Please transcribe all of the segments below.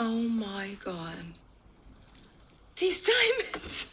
Oh my God. These diamonds!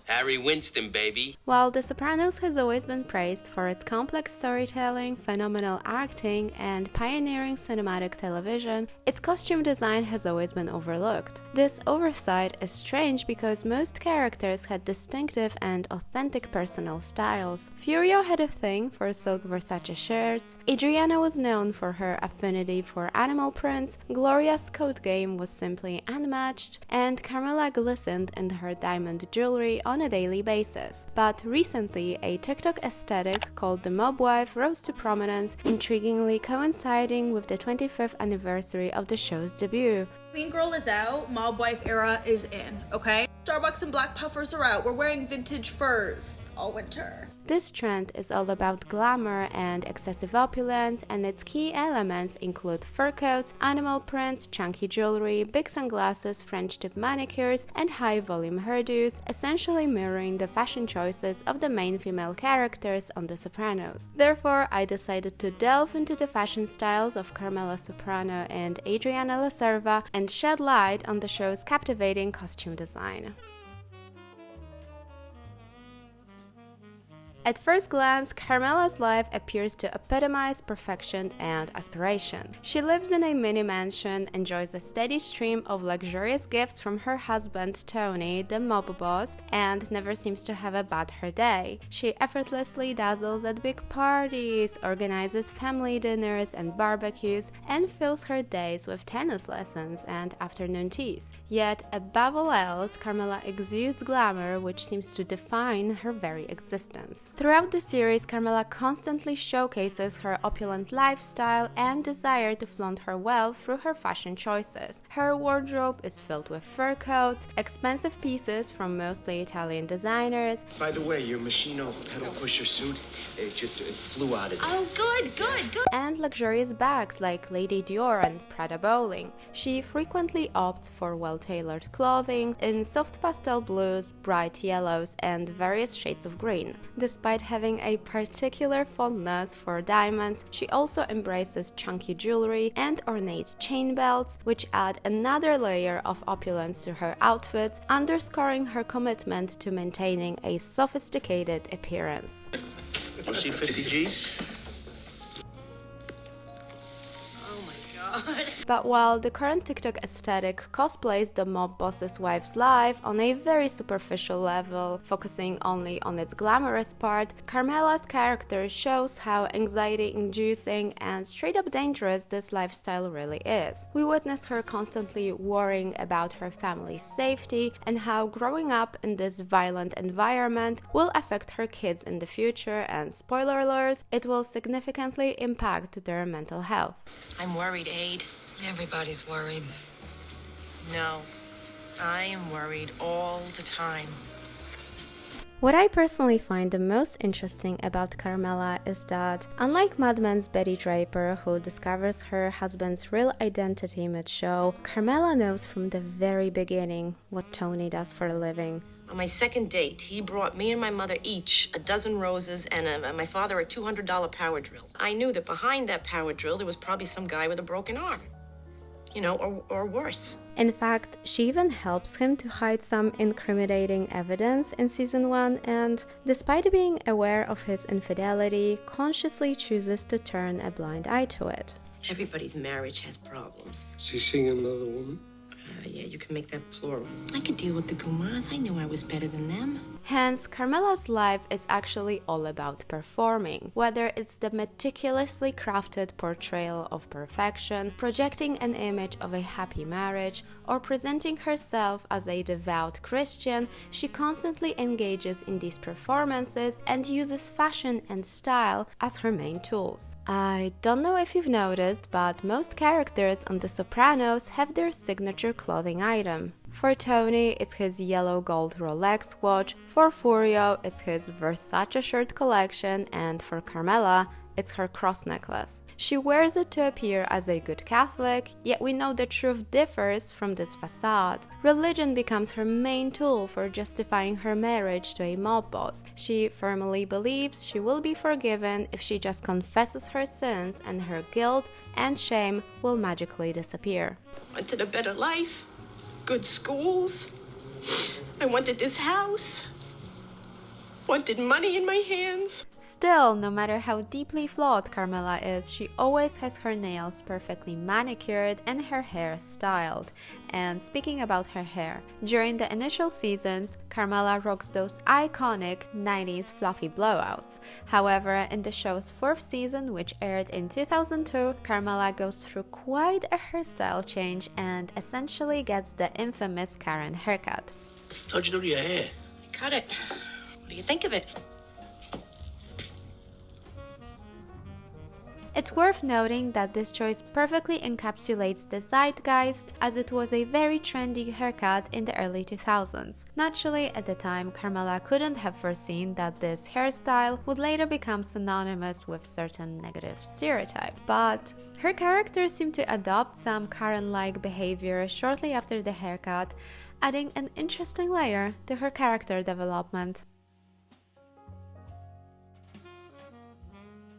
Harry Winston, baby. While The Sopranos has always been praised for its complex storytelling, phenomenal acting, and pioneering cinematic television, its costume design has always been overlooked. This oversight is strange because most characters had distinctive and authentic personal styles. Furio had a thing for silk Versace shirts, Adriana was known for her affinity for animal prints, Gloria's coat game was simply unmatched, and Carmela glistened in her diamond jewelry on a daily basis. But recently, a TikTok aesthetic called the mob wife rose to prominence, intriguingly coinciding with the 25th anniversary of the show's debut. Clean girl is out, mob wife era is in, okay? Starbucks and black puffers are out. We're wearing vintage furs all winter. This trend is all about glamour and excessive opulence, and its key elements include fur coats, animal prints, chunky jewelry, big sunglasses, French tip manicures, and high-volume hairdos, essentially mirroring the fashion choices of the main female characters on The Sopranos. Therefore, I decided to delve into the fashion styles of Carmela Soprano and Ariana La Cerva and shed light on the show's captivating costume design. At first glance, Carmela's life appears to epitomize perfection and aspiration. She lives in a mini mansion, enjoys a steady stream of luxurious gifts from her husband Tony, the mob boss, and never seems to have a bad hair day. She effortlessly dazzles at big parties, organizes family dinners and barbecues, and fills her days with tennis lessons and afternoon teas. Yet, above all else, Carmela exudes glamour, which seems to define her very existence. Throughout the series, Carmela constantly showcases her opulent lifestyle and desire to flaunt her wealth through her fashion choices. Her wardrobe is filled with fur coats, expensive pieces from mostly Italian designers. By the way, your Machino pedal pusher suit, it flew out of there. Oh, good. And luxurious bags like Lady Dior and Prada Bowling. She frequently opts for well-tailored clothing in soft pastel blues, bright yellows, and various shades of green. Despite having a particular fondness for diamonds, she also embraces chunky jewelry and ornate chain belts, which add another layer of opulence to her outfits, underscoring her commitment to maintaining a sophisticated appearance. You see 50 G's? But while the current TikTok aesthetic cosplays the mob boss's wife's life on a very superficial level, focusing only on its glamorous part, Carmela's character shows how anxiety-inducing and straight-up dangerous this lifestyle really is. We witness her constantly worrying about her family's safety and how growing up in this violent environment will affect her kids in the future, and spoiler alert, it will significantly impact their mental health. I'm worried, Aid. Everybody's worried. No, I am worried all the time. What I personally find the most interesting about Carmela is that, unlike Mad Men's Betty Draper, who discovers her husband's real identity mid-show, Carmela knows from the very beginning what Tony does for a living. On my second date, he brought me and my mother each a dozen roses and my father a $200 power drill. I knew that behind that power drill there was probably some guy with a broken arm. You know, or worse. In fact, she even helps him to hide some incriminating evidence in season 1 and, despite being aware of his infidelity, consciously chooses to turn a blind eye to it. Everybody's marriage has problems. She's seeing another woman? Yeah, you can make that plural. I could deal with the Gumas. I knew I was better than them. Hence, Carmela's life is actually all about performing, whether it's the meticulously crafted portrayal of perfection, projecting an image of a happy marriage, or presenting herself as a devout Christian. She constantly engages in these performances and uses fashion and style as her main tools. I don't know if you've noticed, but most characters on The Sopranos have their signature clothing item. For Tony, it's his yellow gold Rolex watch, for Furio, it's his Versace shirt collection, and for Carmela, it's her cross necklace. She wears it to appear as a good Catholic, yet we know the truth differs from this facade. Religion becomes her main tool for justifying her marriage to a mob boss. She firmly believes she will be forgiven if she just confesses her sins, and her guilt and shame will magically disappear. I wanted a better life, good schools. I wanted this house. Wanted money in my hands. Still, no matter how deeply flawed Carmela is, she always has her nails perfectly manicured and her hair styled. And speaking about her hair, during the initial seasons, Carmela rocks those iconic 90s fluffy blowouts. However, in the show's 4th season, which aired in 2002, Carmela goes through quite a hairstyle change and essentially gets the infamous Karen haircut. How'd you do to your hair? I cut it. What do you think of it? It's worth noting that this choice perfectly encapsulates the zeitgeist, as it was a very trendy haircut in the early 2000s. Naturally, at the time, Carmela couldn't have foreseen that this hairstyle would later become synonymous with certain negative stereotypes. But her character seemed to adopt some Karen-like behavior shortly after the haircut, adding an interesting layer to her character development.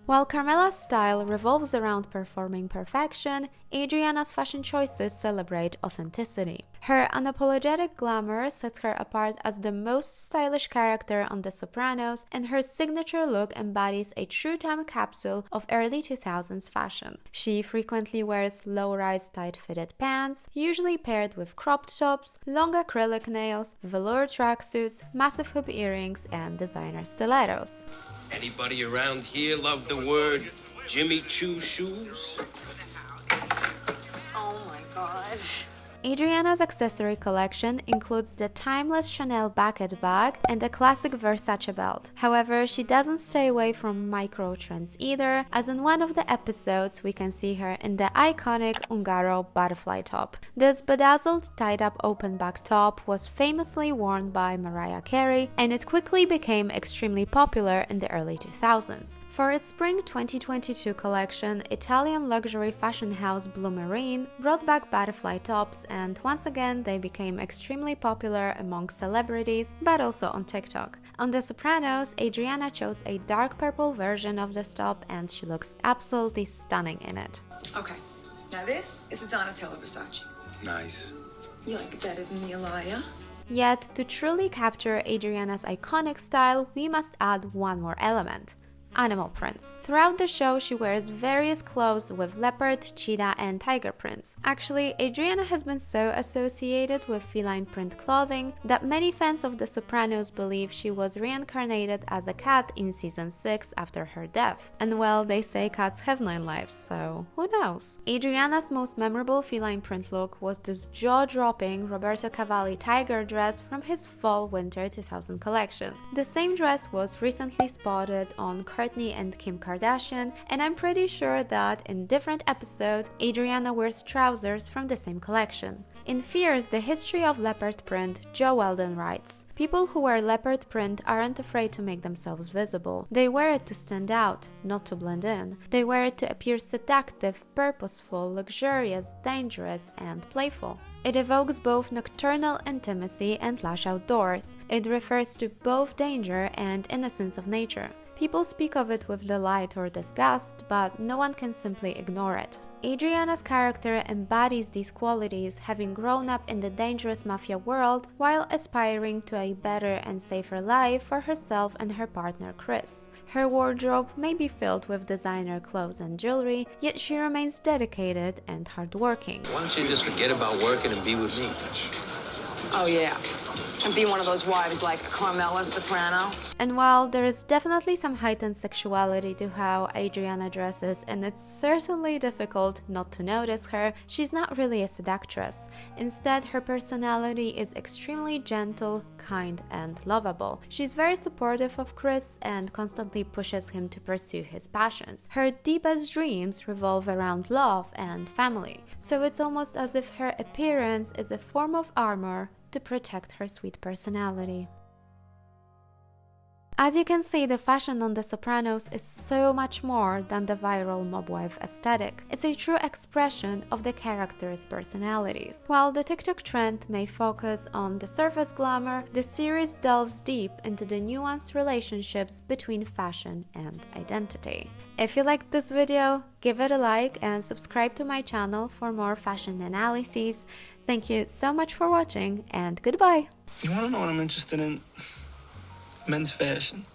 While Carmela's style revolves around performing perfection, Adriana's fashion choices celebrate authenticity. Her unapologetic glamour sets her apart as the most stylish character on The Sopranos, and her signature look embodies a true time capsule of early 2000s fashion. She frequently wears low-rise tight-fitted pants, usually paired with cropped tops, long acrylic nails, velour tracksuits, massive hoop earrings, and designer stilettos. Anybody around here love the word Jimmy Choo shoes? Oh my God. Adriana's accessory collection includes the timeless Chanel bucket bag and a classic Versace belt. However, she doesn't stay away from micro trends either, as in one of the episodes we can see her in the iconic Ungaro butterfly top. This bedazzled tied-up open-back top was famously worn by Mariah Carey, and it quickly became extremely popular in the early 2000s. For its spring 2022 collection, Italian luxury fashion house Blumarine brought back butterfly tops, and once again they became extremely popular among celebrities, but also on TikTok. On The Sopranos, Adriana chose a dark purple version of this top, and she looks absolutely stunning in it. Okay, now this is the Donatella Versace. Nice. You like it better than the Elia? Yet, to truly capture Adriana's iconic style, we must add one more element: animal prints. Throughout the show, she wears various clothes with leopard, cheetah, and tiger prints. Actually, Adriana has been so associated with feline print clothing that many fans of The Sopranos believe she was reincarnated as a cat in season 6 after her death. And well, they say cats have 9 lives, so who knows? Adriana's most memorable feline print look was this jaw-dropping Roberto Cavalli tiger dress from his fall-winter 2000 collection. The same dress was recently spotted on Kourtney and Kim Kardashian, and I'm pretty sure that in different episodes, Adriana wears trousers from the same collection. In Fierce, the history of leopard print, Joe Weldon writes, "People who wear leopard print aren't afraid to make themselves visible. They wear it to stand out, not to blend in. They wear it to appear seductive, purposeful, luxurious, dangerous, and playful. It evokes both nocturnal intimacy and lush outdoors. It refers to both danger and innocence of nature. People speak of it with delight or disgust, but no one can simply ignore it." Adriana's character embodies these qualities, having grown up in the dangerous mafia world while aspiring to a better and safer life for herself and her partner Chris. Her wardrobe may be filled with designer clothes and jewelry, yet she remains dedicated and hardworking. Why don't you just forget about working and be with me? Oh yeah. And be one of those wives like Carmela Soprano. And while there is definitely some heightened sexuality to how Adriana dresses, and it's certainly difficult not to notice her, she's not really a seductress. Instead, her personality is extremely gentle, kind, and lovable. She's very supportive of Chris and constantly pushes him to pursue his passions. Her deepest dreams revolve around love and family, so it's almost as if her appearance is a form of armor to protect her sweet personality. As you can see, the fashion on The Sopranos is so much more than the viral mob wife aesthetic. It's a true expression of the characters' personalities. While the TikTok trend may focus on the surface glamour, the series delves deep into the nuanced relationships between fashion and identity. If you liked this video, give it a like and subscribe to my channel for more fashion analyses. Thank you so much for watching, and goodbye! You want to know what I'm interested in? Men's fashion.